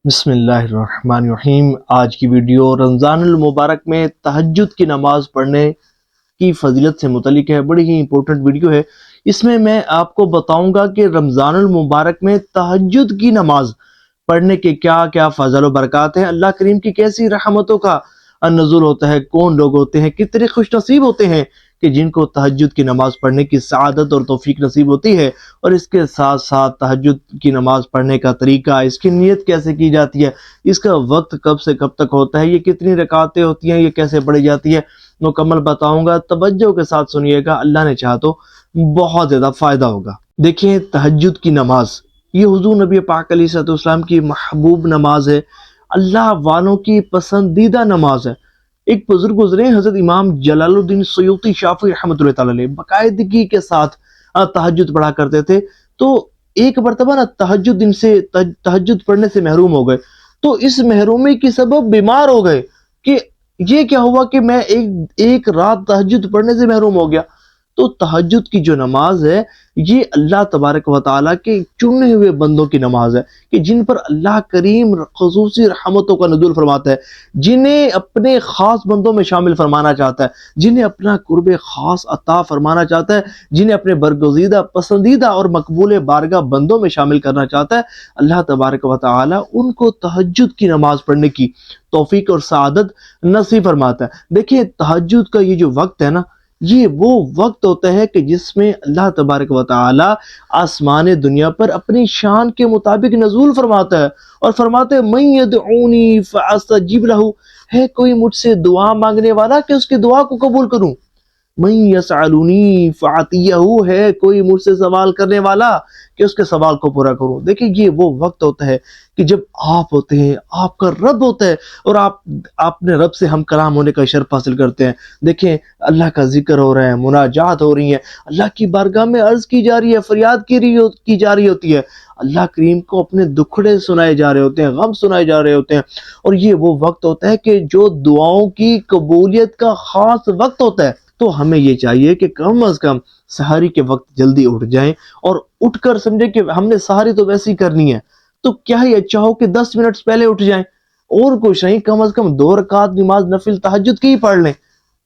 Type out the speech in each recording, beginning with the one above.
بسم اللہ الرحمن الرحیم۔ آج کی ویڈیو رمضان المبارک میں تہجد کی نماز پڑھنے کی فضیلت سے متعلق ہے۔ بڑی ہی امپورٹنٹ ویڈیو ہے۔ اس میں آپ کو بتاؤں گا کہ رمضان المبارک میں تہجد کی نماز پڑھنے کے کیا کیا فضل و برکات ہیں، اللہ کریم کی کیسی رحمتوں کا نزول ہوتا ہے، کون لوگ ہوتے ہیں، کتنے خوش نصیب ہوتے ہیں کہ جن کو تہجد کی نماز پڑھنے کی سعادت اور توفیق نصیب ہوتی ہے۔ اور اس کے ساتھ ساتھ تہجد کی نماز پڑھنے کا طریقہ، اس کی نیت کیسے کی جاتی ہے، اس کا وقت کب سے کب تک ہوتا ہے، یہ کتنی رکعتیں ہوتی ہیں، یہ کیسے پڑھی جاتی ہے، مکمل بتاؤں گا۔ توجہ کے ساتھ سنیے گا، اللہ نے چاہا تو بہت زیادہ فائدہ ہوگا۔ دیکھیں، تہجد کی نماز یہ حضور نبی پاک علیہ الصلوۃ والسلام کی محبوب نماز ہے، اللہ والوں کی پسندیدہ نماز ہے۔ ایک بزرگ گزرے حضرت امام جلال الدین سیوطی شافعی رحمۃ اللہ تعالی علیہ باقاعدگی کے ساتھ تہجد پڑھا کرتے تھے۔ تو ایک مرتبہ تہجد پڑھنے سے محروم ہو گئے، تو اس محرومی کی سبب بیمار ہو گئے کہ یہ کیا ہوا کہ میں ایک رات تہجد پڑھنے سے محروم ہو گیا۔ تو تہجد کی جو نماز ہے یہ اللہ تبارک و تعالیٰ کے چنے ہوئے بندوں کی نماز ہے کہ جن پر اللہ کریم خصوصی رحمتوں کا نزول فرماتا ہے، جنہیں اپنے خاص بندوں میں شامل فرمانا چاہتا ہے، جنہیں اپنا قرب خاص عطا فرمانا چاہتا ہے، جنہیں اپنے برگزیدہ پسندیدہ اور مقبول بارگاہ بندوں میں شامل کرنا چاہتا ہے۔ اللہ تبارک و تعالیٰ ان کو تہجد کی نماز پڑھنے کی توفیق اور سعادت نصیب فرماتا ہے۔ دیکھیں، تہجد کا یہ جو وقت ہے نا، یہ وہ وقت ہوتا ہے کہ جس میں اللہ تبارک و تعالی آسمان دنیا پر اپنی شان کے مطابق نزول فرماتا ہے اور فرماتے ہیں من یدعونی فاستجب لہ، ہے کوئی مجھ سے دعا مانگنے والا کہ اس کی دعا کو قبول کروں۔ من یسألونی فاعطیہ، ہے کوئی مجھ سے سوال کرنے والا کہ اس کے سوال کو پورا کروں۔ دیکھیں، یہ وہ وقت ہوتا ہے کہ جب آپ ہوتے ہیں، آپ کا رب ہوتا ہے اور آپ اپنے رب سے ہم کلام ہونے کا شرف حاصل کرتے ہیں۔ دیکھیں، اللہ کا ذکر ہو رہا ہے، مناجات ہو رہی ہیں، اللہ کی بارگاہ میں عرض کی جا رہی ہے، فریاد کی جا رہی ہوتی ہے، اللہ کریم کو اپنے دکھڑے سنائے جا رہے ہوتے ہیں، غم سنائے جا رہے ہوتے ہیں۔ اور یہ وہ وقت ہوتا ہے کہ جو دعاؤں کی قبولیت کا خاص وقت ہوتا ہے۔ تو ہمیں یہ چاہیے کہ کم از کم سحری کے وقت جلدی اٹھ جائیں اور اٹھ کر سمجھیں کہ ہم نے سحری تو ویسی کرنی ہے، تو کیا ہی اچھا ہو کہ 10 منٹ پہلے اٹھ جائیں اور کچھ نہیں، کم از کم 2 رکعت نماز نفل تہجد کی ہی پڑھ لیں،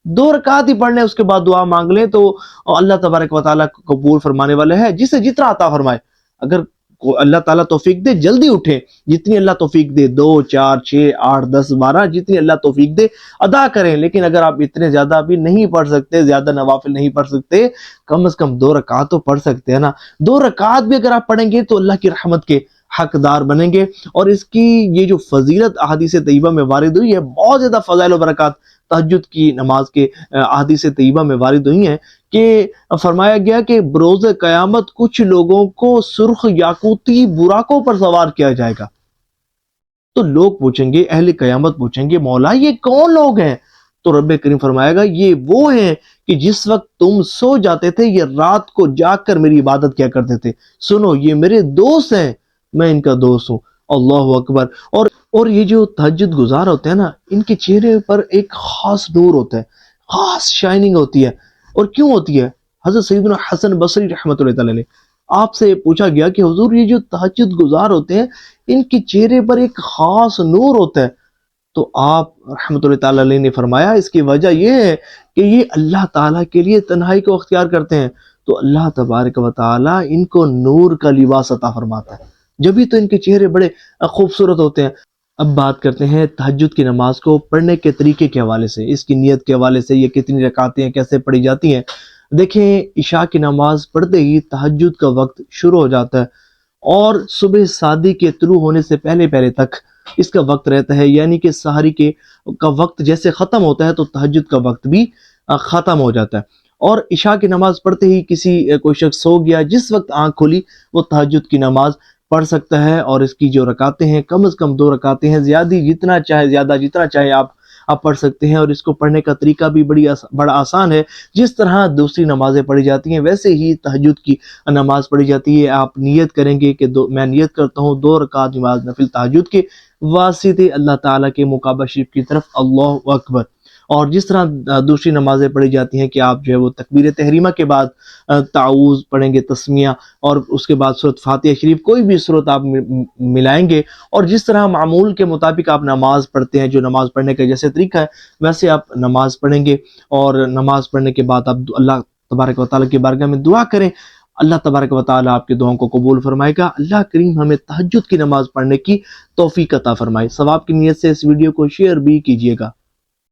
2 رکعت ہی پڑھ لیں، اس کے بعد دعا مانگ لیں تو اللہ تبارک و تعالیٰ قبول فرمانے والے ہے، جسے جتنا عطا فرمائے۔ اگر اللہ تعالیٰ توفیق دے جلدی اٹھیں، جتنی اللہ توفیق دے، 2 4 6 8 10 12 جتنی اللہ توفیق دے ادا کریں۔ لیکن اگر آپ اتنے زیادہ بھی نہیں پڑھ سکتے، زیادہ نوافل نہیں پڑھ سکتے، کم از کم 2 رکعت تو پڑھ سکتے ہیں نا۔ 2 رکعت بھی اگر آپ پڑھیں گے تو اللہ کی رحمت کے حقدار بنیں گے۔ اور اس کی یہ جو فضیلت احادیث طیبہ میں وارد ہوئی ہے، بہت زیادہ فضائل و برکات تہجد کی نماز کے احادیث طیبہ میں وارد ہوئی ہیں کہ فرمایا گیا کہ بروز قیامت کچھ لوگوں کو سرخ یاقوتی براقوں پر سوار کیا جائے گا۔ تو لوگ پوچھیں گے، اہل قیامت پوچھیں گے، مولا یہ کون لوگ ہیں؟ تو رب کریم فرمائے گا، یہ وہ ہیں کہ جس وقت تم سو جاتے تھے یہ رات کو جاگ کر میری عبادت کیا کرتے تھے، سنو یہ میرے دوست ہیں، میں ان کا دوست ہوں۔ اللہ اکبر۔ اور یہ جو تہجد گزار ہوتے ہیں نا، ان کے چہرے پر ایک خاص نور ہوتا ہے، خاص شائننگ ہوتی ہے۔ اور کیوں ہوتی ہے؟ حضرت سیدنا حسن بصری رحمۃ اللہ تعالی علیہ، آپ سے پوچھا گیا کہ حضور یہ جو تہجد گزار ہوتے ہیں ان کے چہرے پر ایک خاص نور ہوتا ہے، تو آپ رحمۃ اللہ تعالی علیہ نے فرمایا اس کی وجہ یہ ہے کہ یہ اللہ تعالیٰ کے لیے تنہائی کو اختیار کرتے ہیں، تو اللہ تبارک و تعالیٰ ان کو نور کا لباس عطا فرماتا ہے، جبھی تو ان کے چہرے بڑے خوبصورت ہوتے ہیں۔ اب بات کرتے ہیں تہجد کی نماز کو پڑھنے کے طریقے کے حوالے سے، اس کی نیت کے حوالے سے، یہ کتنی رکعتیں ہیں، کیسے پڑھی جاتی ہیں۔ دیکھیں، عشاء کی نماز پڑھتے ہی تہجد کا وقت شروع ہو جاتا ہے اور صبح صادق کے طلوع ہونے سے پہلے تک اس کا وقت رہتا ہے، یعنی کہ سحری کا وقت جیسے ختم ہوتا ہے تو تہجد کا وقت بھی ختم ہو جاتا ہے۔ اور عشاء کی نماز پڑھتے ہی کوئی شخص سو گیا، جس وقت آنکھ کھلی وہ تہجد کی نماز پڑھ سکتا ہے، اور اس کی جو رکعتیں ہیں کم از کم 2 رکعتیں ہیں، زیادہ جتنا چاہے آپ پڑھ سکتے ہیں۔ اور اس کو پڑھنے کا طریقہ بھی بڑا آسان ہے، جس طرح دوسری نمازیں پڑھی جاتی ہیں ویسے ہی تہجد کی نماز پڑھی جاتی ہے۔ آپ نیت کریں گے کہ میں نیت کرتا ہوں 2 رکعت نماز نفل تہجد کے واسطے اللہ تعالیٰ کے مقابلہ شریف کی طرف، اللہ اکبر۔ اور جس طرح دوسری نمازیں پڑھی جاتی ہیں کہ آپ جو ہے وہ تکبیر تحریمہ کے بعد تعوذ پڑھیں گے، تسمیہ، اور اس کے بعد سورۃ فاتحہ شریف، کوئی بھی سورت آپ ملائیں گے، اور جس طرح معمول کے مطابق آپ نماز پڑھتے ہیں، جو نماز پڑھنے کا جیسے طریقہ ہے ویسے آپ نماز پڑھیں گے، اور نماز پڑھنے کے بعد آپ اللہ تبارک و تعالیٰ کی بارگاہ میں دعا کریں۔ اللہ تبارک و تعالیٰ آپ کی دعاؤں کو قبول فرمائے گا۔ اللہ کریم ہمیں تہجد کی نماز پڑھنے کی توفیق عطا فرمائے۔ ثواب کی نیت سے اس ویڈیو کو شیئر بھی کیجیے گا۔